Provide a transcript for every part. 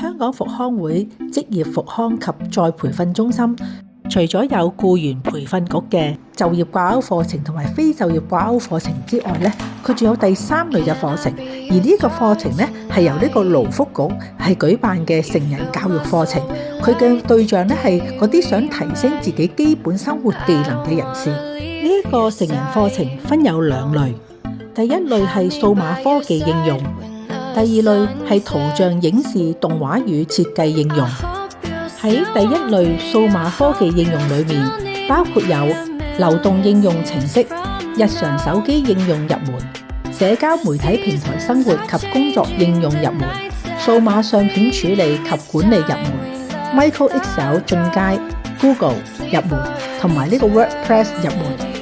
香港復康會職業復康及再培訓中心，除咗有僱員培訓局嘅就業掛鈎課程同埋非就業掛鈎課程之外咧，佢仲有第三類嘅課程，而呢個課程咧係由呢個勞福局係舉辦嘅成人教育課程，佢嘅對象咧係嗰啲想提升自己基本生活技能嘅人士。呢一個成人課程分有兩類，第一類係數碼科技應用，第二類係圖像影視動畫與設計應用。喺第一類數碼科技應用裏面，包括有流動應用程式、日常手機應用入門、社交媒體平台生活及工作應用入門、數碼相片處理及管理入門、Micro Excel 進階、Google 入門同埋呢個 WordPress 入門。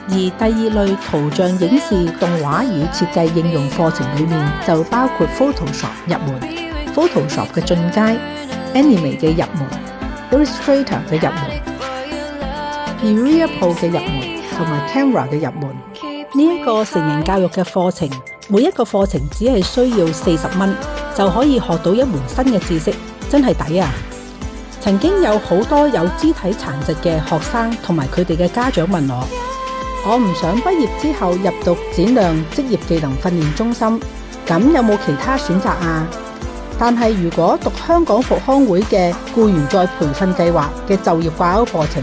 而第二類圖像影視動畫與設計應用課程裏面，就包括 Photoshop 入門、Photoshop 嘅進階、Anime 嘅入門、Illustrator 嘅入門、Premiere Pro 嘅入門同埋 Canva 嘅入門。呢一個成人教育嘅課程，每一個課程只係需要40蚊就可以學到一門新嘅知識，真係抵啊！曾經有好多有肢體殘疾嘅學生同埋佢哋嘅家長問我唔想畢業之後入讀展亮職業技能訓練中心，咁有冇其他選擇啊？但係如果讀香港復康會嘅僱員再培訓計劃嘅就業掛鈎課程，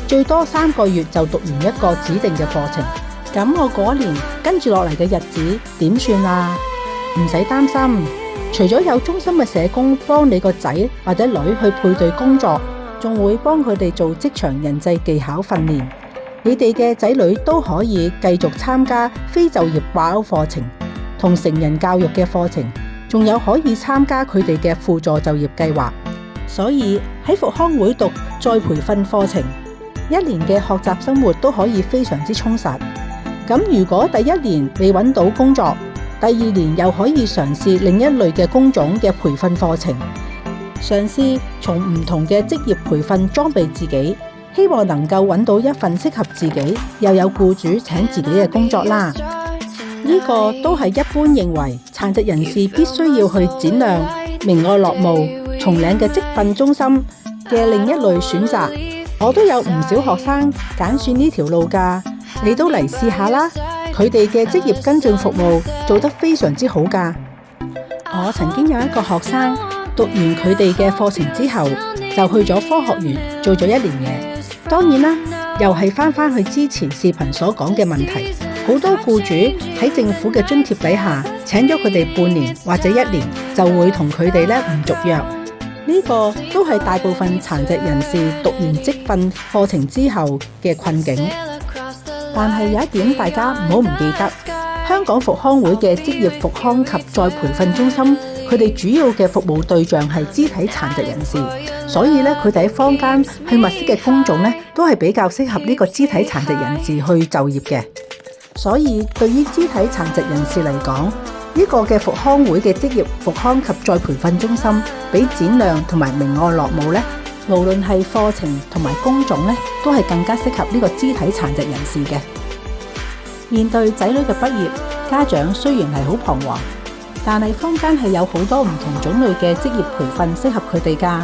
最多3個月就讀完一個指定嘅課程，咁我嗰年跟住落嚟嘅日子點算啊？唔使擔心，除咗有中心嘅社工幫你個仔或者女去配對工作，仲會幫佢哋做職場人際技巧訓練。你哋嘅仔女都可以繼續參加非就業掛鈎課程同成人教育嘅課程，仲有可以參加佢哋嘅輔助就業計劃。所以喺復康會讀再培訓課程，1年嘅學習生活都可以非常之充實。咁如果第1年未揾到工作，第2年又可以嘗試另一類嘅工種嘅培訓課程，嘗試從唔同嘅職業培訓裝備自己。希望能夠揾到一份適合自己又有僱主請自己嘅工作啦。呢個都係一般認為殘疾人士必須要去展亮、明愛樂務、松嶺嘅職訓中心嘅另一類選擇。我都有唔少學生揀選呢條路㗎，你都嚟試下啦。佢哋嘅職業跟進服務做得非常之好㗎。我曾經有一個學生讀完佢哋嘅課程之後，就去咗科學園做咗1年嘢。當然啦，又係返去之前視頻所講嘅問題，好多僱主喺政府嘅津貼底下請咗佢哋半年或者1年，就會同佢哋唔續約。呢個都係大部分殘疾人士讀完職訓課程之後嘅困境。但係有一點大家唔好唔記得，香港復康會嘅職業復康及再培訓中心，佢哋主要嘅服務對象係肢體殘疾人士，所以佢哋喺坊間去物色嘅工種都係比較適合呢個肢體殘疾人士去就業嘅。所以對於肢體殘疾人士嚟講，呢個嘅復康會嘅職業復康及再培訓中心，比展亮同埋明愛樂務無論係課程同埋工種都係更加適合呢個肢體殘疾人士嘅。面對仔女嘅畢業，家長雖然係好彷徨，但係坊間係有好多唔同種類嘅職業培訓適合佢哋㗎。